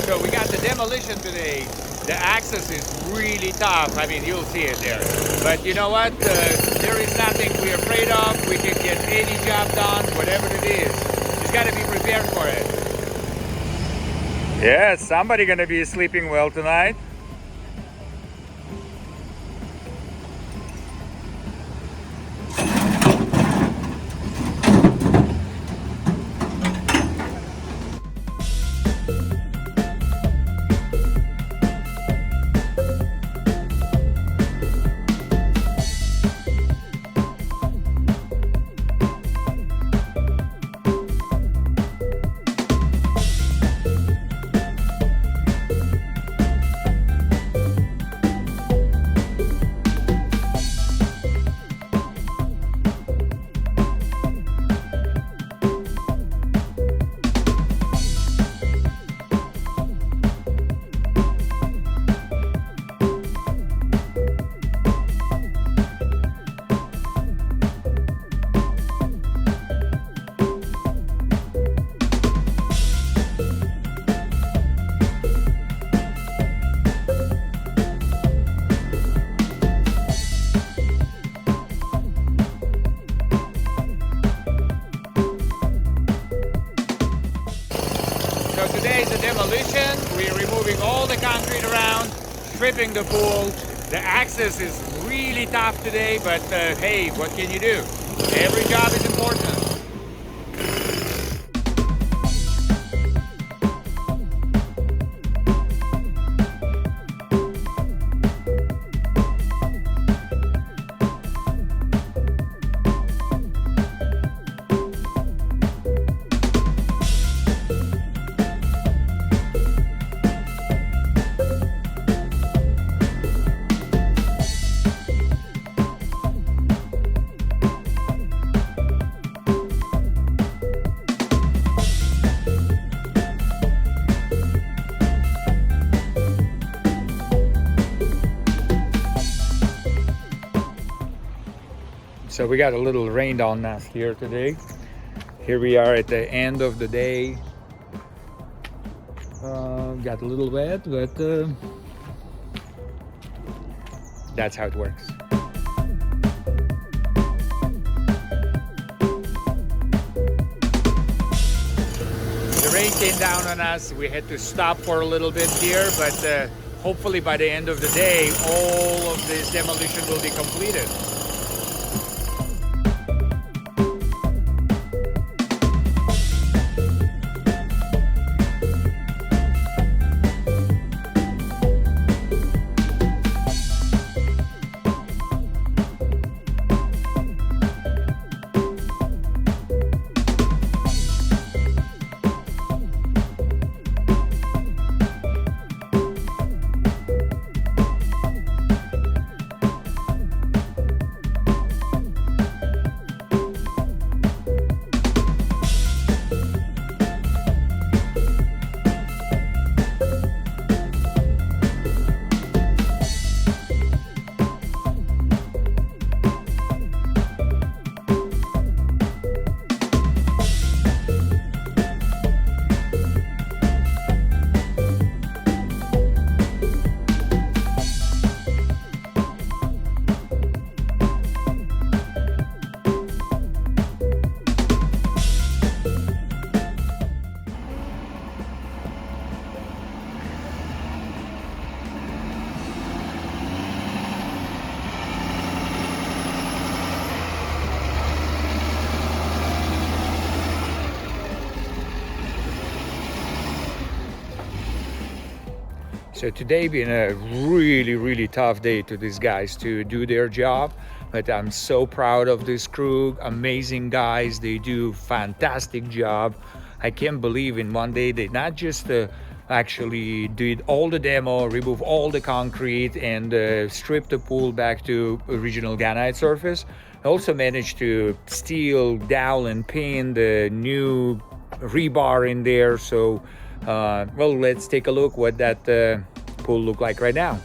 So we got the demolition today. The access is really tough. I mean, you'll see it there. But you know what? There is nothing we're afraid of. We can get any job done, whatever it is. Just got to be prepared for it. Yeah, somebody gonna be sleeping well tonight. So today is the demolition. We're removing all the concrete around, stripping the pool. The access is really tough today, but hey, what can you do? Every job is important. So we got a little rain on us here today. Here we are at the end of the day. Got a little wet, but that's how it works. The rain came down on us. We had to stop for a little bit here, but hopefully by the end of the day, all of this demolition will be completed. So today been a really tough day to these guys to do their job, but I'm so proud of this crew. Amazing guys, they do fantastic job. I can't believe in one day they not just actually did all the demo, remove all the concrete and strip the pool back to original granite surface. I also managed to steel, dowel and pin the new rebar in there. So well, let's take a look what that pool look like right now.